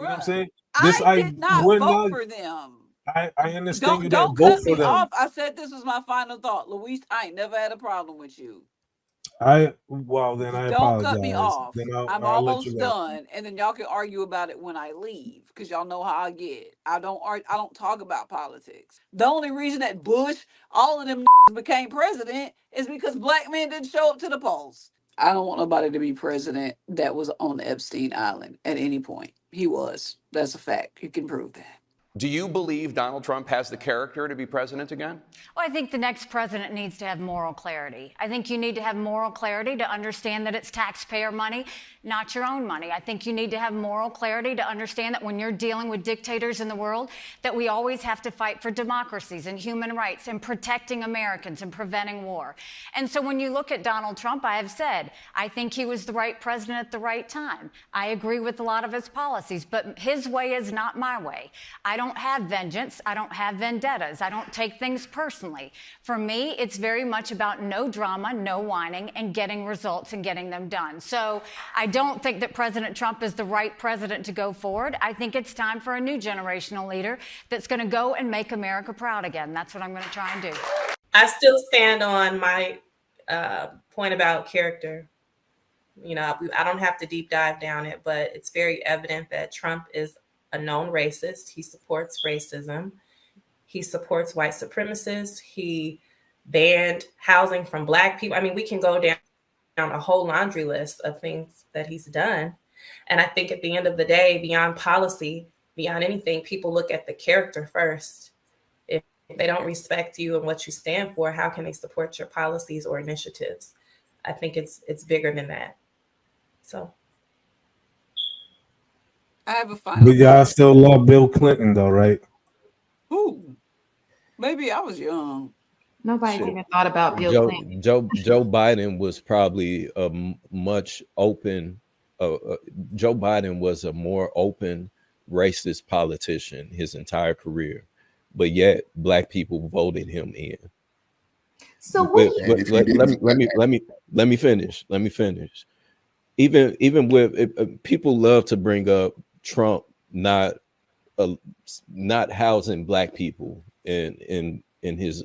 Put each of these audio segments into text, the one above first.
know what I'm saying? I did not vote for them. I understand you Don't didn't vote cut for me them. off. I said this was my final thought. Luis, I ain't never had a problem with you. Then I Don't cut me apologize. off. Then I'm I'll let you almost go. done, and then y'all can argue about it when I leave, because y'all know how I get. I don't talk about politics. The only reason that Bush, all of them became president, is because black men didn't show up to the polls. I don't want nobody to be president that was on Epstein Island at any point. He was. That's a fact. You can prove that. Do you believe Donald Trump has the character to be president again? Well, I think the next president needs to have moral clarity. I think you need to have moral clarity to understand that it's taxpayer money, not your own money. I think you need to have moral clarity to understand that when you're dealing with dictators in the world, that we always have to fight for democracies and human rights and protecting Americans and preventing war. And so when you look at Donald Trump, I have said, I think he was the right president at the right time. I agree with a lot of his policies, but his way is not my way. I don't have vengeance. I don't have vendettas. I don't take things personally. For me, it's very much about no drama, no whining, and getting results and getting them done. So I don't think that President Trump is the right president to go forward. I think it's time for a new generational leader that's going to go and make America proud again. That's what I'm going to try and do. I still stand on my point about character. You know, I don't have to deep dive down it, but it's very evident that Trump is a known racist. He supports racism. He supports white supremacists. He banned housing from Black people. I mean, we can go down a whole laundry list of things that he's done. And I think at the end of the day, beyond policy, beyond anything, people look at the character first. If they don't respect you and what you stand for, how can they support your policies or initiatives? I think it's bigger than that. So I have a final. But y'all still love Bill Clinton, though, right? Who? Maybe I was young. Nobody's even thought about Bill Clinton. Joe Biden was probably a much open. Joe Biden was a more open racist politician his entire career, but yet Black people voted him in. So let me finish. Even with people love to bring up Trump not housing Black people in his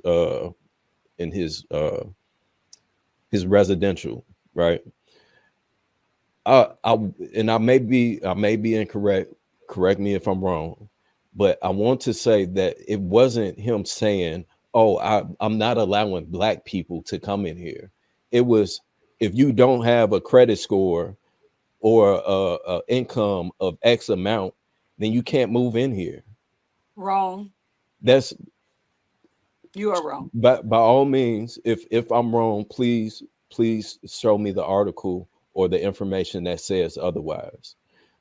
residential, right? I may be incorrect. Correct me if I'm wrong, but I want to say that it wasn't him saying, "Oh, I'm not allowing Black people to come in here." It was, if you don't have a credit score or a income of X amount, then you can't move in here. Wrong. You are wrong. By all means, if I'm wrong, please show me the article or the information that says otherwise.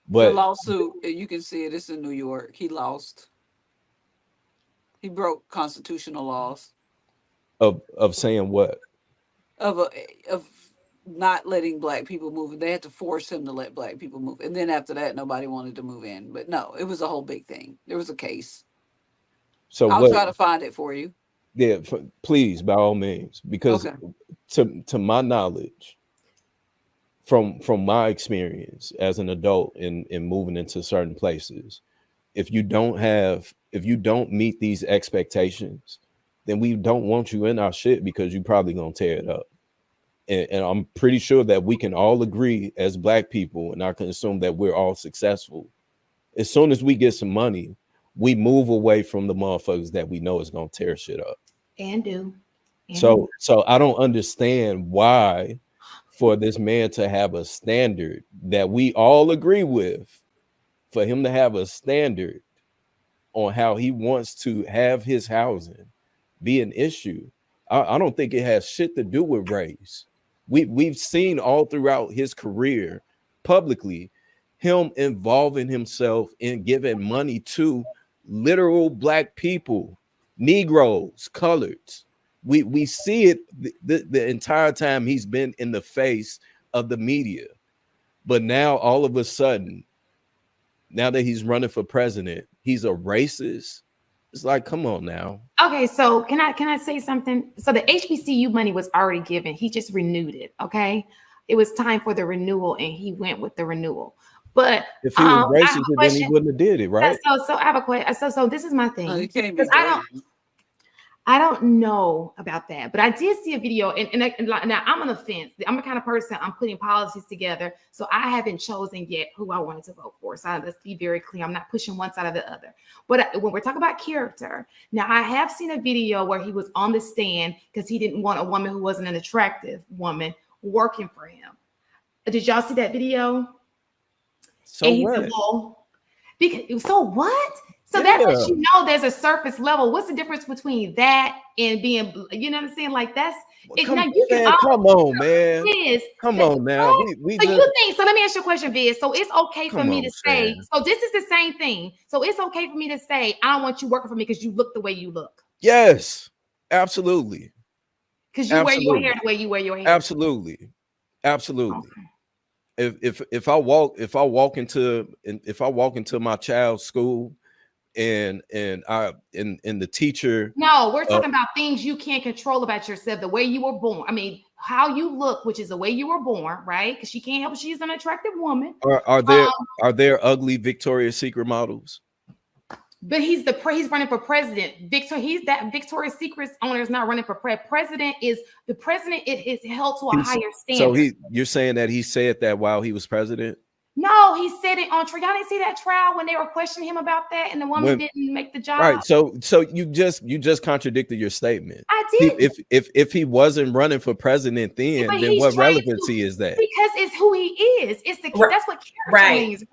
But the lawsuit, you can see it. It's in New York. He lost. He broke constitutional laws. Of saying what? Of not letting Black people move. They had to force him to let Black people move. And then after that, nobody wanted to move in. But no, it was a whole big thing. There was a case. So I'll try to find it for you. Yeah, please, by all means. Because to my knowledge, from my experience as an adult in moving into certain places, if you don't meet these expectations, then we don't want you in our shit, because you're probably gonna tear it up. And I'm pretty sure that we can all agree as Black people, and I can assume that we're all successful. As soon as we get some money, we move away from the motherfuckers that we know is gonna tear shit up. And do. So I don't understand why, for this man to have a standard that we all agree with, for him to have a standard on how he wants to have his housing be an issue. I don't think it has shit to do with race. We've seen all throughout his career publicly him involving himself in giving money to literal Black people, Negroes, coloreds. We see it the entire time he's been in the face of the media. But now all of a sudden, now that he's running for president, he's a racist. It's like, come on now. Okay, so can I say something? So the HBCU money was already given. He just renewed it, okay? It was time for the renewal, and he went with the renewal. But If he was I have a racist, then he question. wouldn't have did it, right? So I have a question. So this is my thing. You can't be 'Cause I don't know about that, but I did see a video, and now I'm on the fence. I'm the kind of person, I'm putting policies together, so I haven't chosen yet who I wanted to vote for. So let's be very clear. I'm not pushing one side or the other. But when we're talking about character, now I have seen a video where he was on the stand because he didn't want a woman who wasn't an attractive woman working for him. Did y'all see that video? So And he what? said, well, so what? So Yeah. that lets you know there's a surface level. What's the difference between that and being, you know what I'm saying? Like that's it. Come, Now you can man, come on, man. Viz, Come on now. We so just you think, so let me ask you a question, Viz. So it's okay for Come me on, to say, Shan. so this is the same thing. So it's okay for me to say, I don't want you working for me because you look the way you look. yes, absolutely. Because you wear your hair the way you wear your hair. Absolutely. Absolutely. Okay. If I walk into my child's school and the teacher, No, we're talking about things you can't control about yourself, the way you were born. I mean, how you look, which is the way you were born, right? Because she can't help it. She's an attractive woman. are there ugly Victoria's Secret models? But he's running for president. He's that Victoria's Secret owner is not running for president. The president is held to a higher standard. So you're saying that he said that while he was president? No, he said it on trial. Y'all didn't see that trial when they were questioning him about that, and the woman didn't make the job. Right. So you just contradicted your statement. I did. If he wasn't running for president then what relevancy is that? Because it's who he is. It's the that's what character means.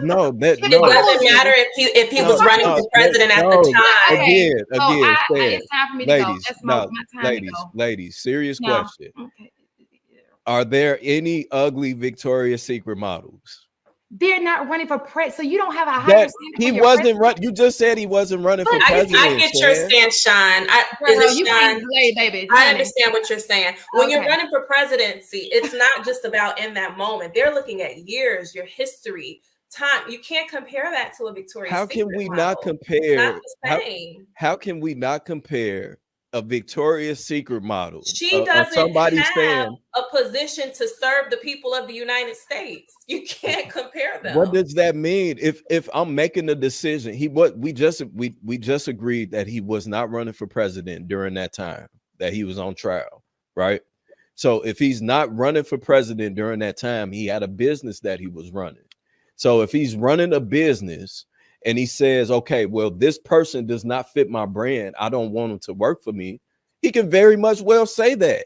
No, it doesn't matter if he was running for president at the time. Again, it's time for me to go. That's my time to go. Ladies, serious question. Okay. Are there any ugly Victoria's Secret models? They're not running for president, so you don't have a higher standard. He wasn't running. You just said he wasn't running for president. I get your stance, Sean. I understand what you're saying. When you're running for presidency, it's not just about in that moment. They're looking at years, your history, time. You can't compare that to a Victoria's Secret. How can we not compare? It's not the same. How can we not compare a Victoria's Secret model? She doesn't have a position to serve the people of the United States. You can't compare them. What does that mean? If I'm making a decision, we just agreed that he was not running for president during that time that he was on trial, right? So if he's not running for president during that time, he had a business that he was running. So if he's running a business and he says, okay, well, this person does not fit my brand, I don't want him to work for me, he can very much well say that.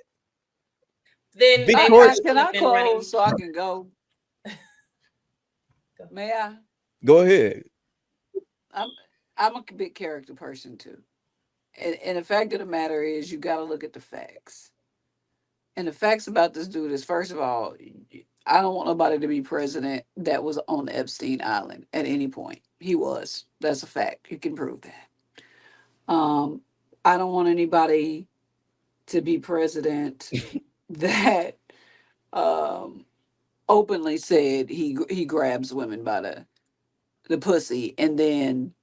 Then can I close so I can go? May I? Go ahead. I'm a big character person too. And the fact of the matter is you got to look at the facts. And the facts about this dude is, first of all, I don't want nobody to be president that was on Epstein Island at any point. He was. That's a fact. You can prove that. I don't want anybody to be president that openly said he grabs women by the pussy and then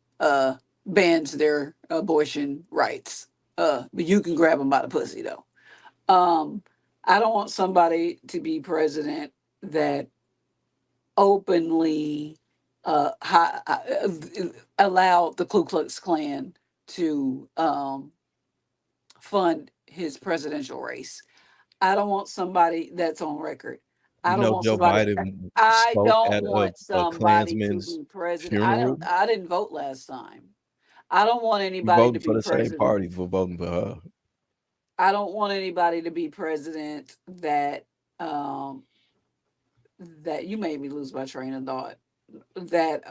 bans their abortion rights. But you can grab them by the pussy though. I don't want somebody to be president that openly allowed the Ku Klux Klan to fund his presidential race. I don't want somebody that's on record. I don't want Joe somebody. Biden I spoke don't at want somebody to be president. funeral. I didn't vote last time. I don't want You anybody voted to for be the president. same party for voting for her. I don't want anybody to be president that that you made me lose my train of thought. That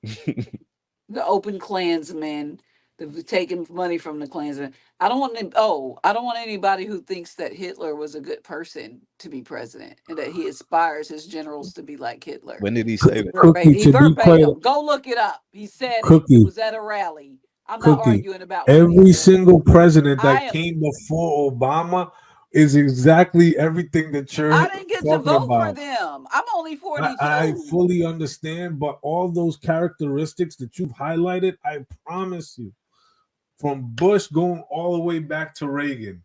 the open Klansmen, the taking money from the Klansmen. I don't want anybody who thinks that Hitler was a good person to be president and that he aspires his generals to be like Hitler. When did he say that? Verbatim. Go look it up. He said it was at a rally. I'm not arguing about every single president that came before Obama is exactly everything that you're I didn't get to vote about. for them. I'm only 42. I fully understand, but all those characteristics that you've highlighted, I promise you, from Bush going all the way back to Reagan,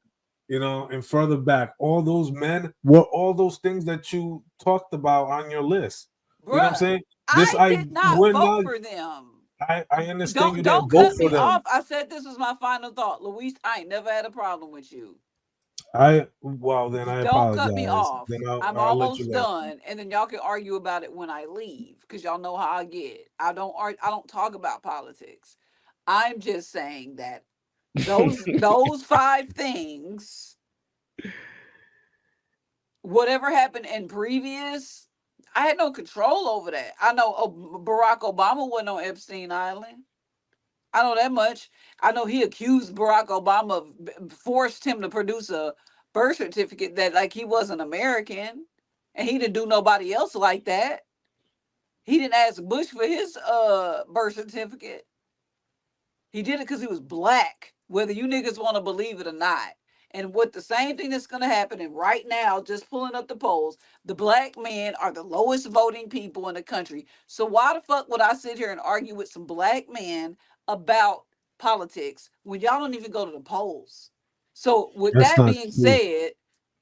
you know, and further back, all those men were all those things that you talked about on your list. Bruh, you know what I'm saying? I did not we're vote not, for them. I understand you Don't didn't vote cut for me them. off. I said this was my final thought. Luis, I ain't never had a problem with you. Well, then I Don't cut me apologize. off. Then I'm I'll let you almost go. done, and then y'all can argue about it when I leave, because y'all know how I get. I don't talk about politics. I'm just saying that those 5 things, whatever happened in previous, I had no control over that. I know Barack Obama wasn't on Epstein Island. I know that much. I know he accused Barack Obama of forced him to produce a birth certificate that like he wasn't American, and he didn't do nobody else like that. He didn't ask Bush for his birth certificate. He did it because he was black, whether you niggas want to believe it or not. And what the same thing that's going to happen, and right now, just pulling up the polls, the black men are the lowest voting people in the country. So why the fuck would I sit here and argue with some black men about politics when y'all don't even go to the polls? So with That's that not being true. said,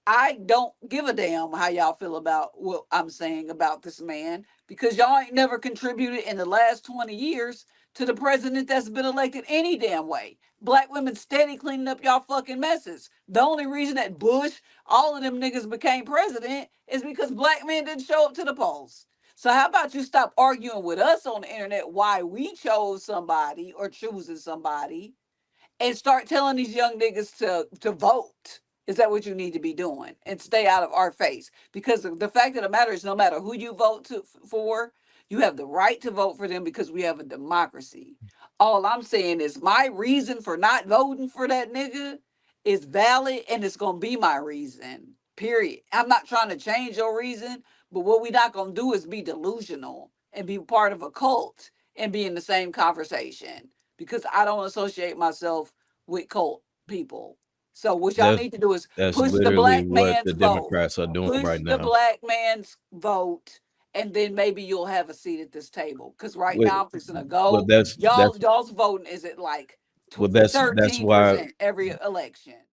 I don't give a damn how y'all feel about what I'm saying about this man, because y'all ain't never contributed in the last 20 years to the president that's been elected any damn way. Black women steady cleaning up y'all fucking messes. The only reason that Bush, all of them niggas became president is because black men didn't show up to the polls. So how about you stop arguing with us on the internet why we chose somebody or choosing somebody, and start telling these young niggas to vote. Is that what you need to be doing? And stay out of our face. Because the fact of the matter is, no matter who you vote for, you have the right to vote for them because we have a democracy. All I'm saying is my reason for not voting for that nigga is valid, and it's gonna be my reason. Period. I'm not trying to change your reason, but what we not gonna do is be delusional and be part of a cult and be in the same conversation, because I don't associate myself with cult people. So what y'all That's need to do is that's push the literally black what man's the vote. Democrats are doing Push right the now. black man's vote, and then maybe you'll have a seat at this table. Because right With, now I'm just gonna well, go. that's Y'all's voting is at like well, that's why 13% every election.